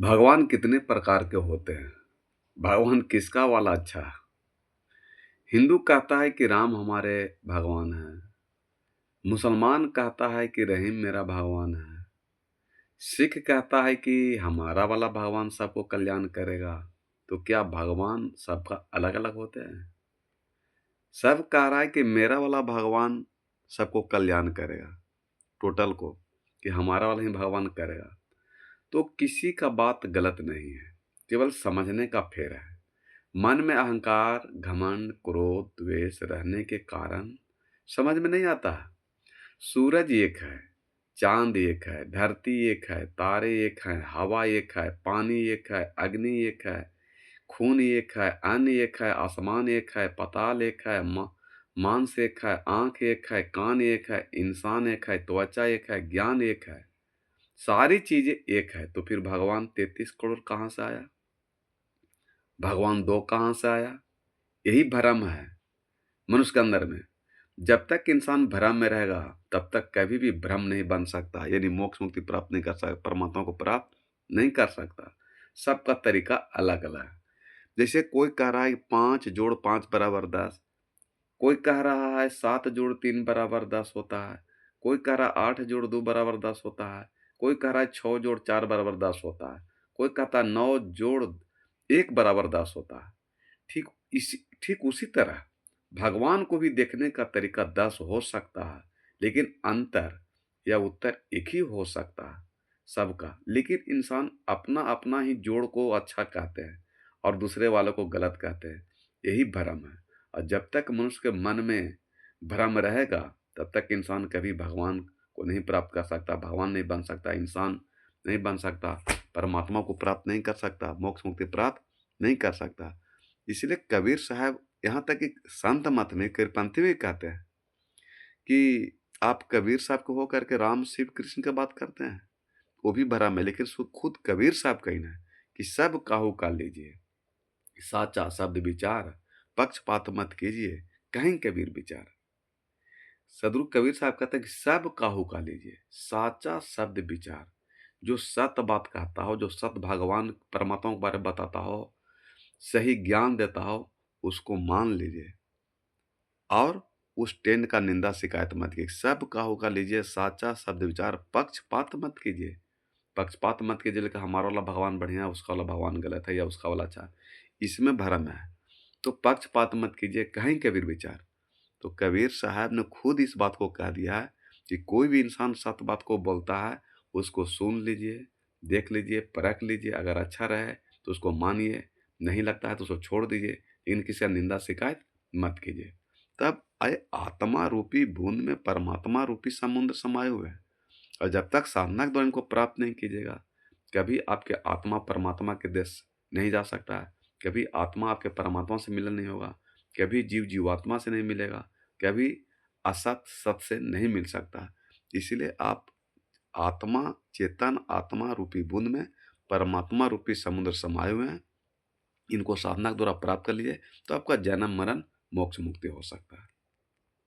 भगवान कितने प्रकार के होते हैं। भगवान किसका वाला अच्छा है। हिंदू कहता है कि राम हमारे भगवान हैं। मुसलमान कहता है कि रहीम मेरा भगवान है। सिख कहता है कि हमारा वाला भगवान सबको कल्याण करेगा। तो क्या भगवान सबका अलग अलग होते हैं? सब कह रहा है कि मेरा वाला भगवान सबको कल्याण करेगा, टोटल को, कि हमारा वाला ही भगवान करेगा। तो किसी का बात गलत नहीं है, केवल समझने का फेर है। मन में अहंकार, घमंड, क्रोध, द्वेष रहने के कारण समझ में नहीं आता है। सूरज एक है, चांद एक है, धरती एक है, तारे एक हैं, हवा एक है, पानी एक है, अग्नि एक है, खून एक है, अन्न एक है, आसमान एक है, पाताल एक है, मांस एक है, आंख एक है, कान एक है, इंसान एक है, त्वचा एक है, ज्ञान एक है, सारी चीजें एक है। तो फिर भगवान 33 करोड़ कहाँ से आया? भगवान दो कहाँ से आया? यही भ्रम है मनुष्य के अंदर में। जब तक इंसान भ्रम में रहेगा तब तक कभी भी भ्रम नहीं बन सकता, यानी मोक्ष मुक्ति प्राप्त नहीं कर सकता, परमात्मा को प्राप्त नहीं कर सकता। सबका तरीका अलग अलग है। जैसे कोई कह रहा है 5 जोड़ 5 बराबर 10, कोई कह रहा है 7 जोड़ 3 बराबर 10 होता है, कोई कह रहा है 8 जोड़ 2 बराबर 10 होता है, कोई कह रहा है 6 जोड़ 4 बराबर 10 होता है, कोई कहता है 9 जोड़ 1 बराबर 10 होता है। ठीक उसी तरह भगवान को भी देखने का तरीका 10 हो सकता है, लेकिन अंतर या उत्तर एक ही हो सकता है सबका। लेकिन इंसान अपना अपना ही जोड़ को अच्छा कहते हैं और दूसरे वालों को गलत कहते हैं। यही भ्रम है। और जब तक मनुष्य के मन में भ्रम रहेगा तब तक इंसान कभी भगवान को नहीं प्राप्त कर सकता, भगवान नहीं बन सकता, इंसान नहीं बन सकता, परमात्मा को प्राप्त नहीं कर सकता, मोक्ष मुक्ति प्राप्त नहीं कर सकता। इसलिए कबीर साहब, यहाँ तक कि संत मत में कृपंथी भी कहते हैं कि आप कबीर साहब को हो करके राम शिव कृष्ण की बात करते हैं, वो भी भ्रम है। लेकिन खुद कबीर साहब कहना है कि सब काहू का लीजिए, साचा शब्द विचार, पक्षपात मत कीजिए, कहीं कबीर विचार। सदगुरु कबीर साहब कहते हैं कि सब काहू का लीजिए, साचा शब्द विचार। जो सत्य बात कहता हो, जो सत्य भगवान परमात्मा के बारे में बताता हो, सही ज्ञान देता हो, उसको मान लीजिए। और उस टेंड का निंदा शिकायत मत कीजिए। सब काहू का लीजिए, साचा शब्द विचार, पक्षपात मत कीजिए। पक्षपात मत कीजिए कि हमारा वाला भगवान बढ़िया है, उसका वाला भगवान गलत है, या उसका वाला अच्छा है। इसमें भ्रम है। तो पक्षपात मत कीजिए, कहीं कबीर विचार। तो कबीर साहब ने खुद इस बात को कह दिया है कि कोई भी इंसान सत्य बात को बोलता है, उसको सुन लीजिए, देख लीजिए, परख लीजिए। अगर अच्छा रहे तो उसको मानिए, नहीं लगता है तो उसको छोड़ दीजिए, लेकिन किसी का निंदा शिकायत मत कीजिए। तब आए आत्मा रूपी बूंद में परमात्मा रूपी समुद्र समाये हुए हैं। और जब तक साधना के द्वारा इनको प्राप्त नहीं कीजिएगा, कभी आपके आत्मा परमात्मा के देश नहीं जा सकता है, कभी आत्मा आपके परमात्मा से मिलन नहीं होगा, कभी जीव जीवात्मा से नहीं मिलेगा, कभी असत सत से नहीं मिल सकता। इसीलिए आप आत्मा, चेतन आत्मा रूपी बूंद में परमात्मा रूपी समुद्र समाये हुए हैं। इनको साधना के द्वारा प्राप्त कर लीजिए, तो आपका जन्म मरण मोक्ष मुक्ति हो सकता है।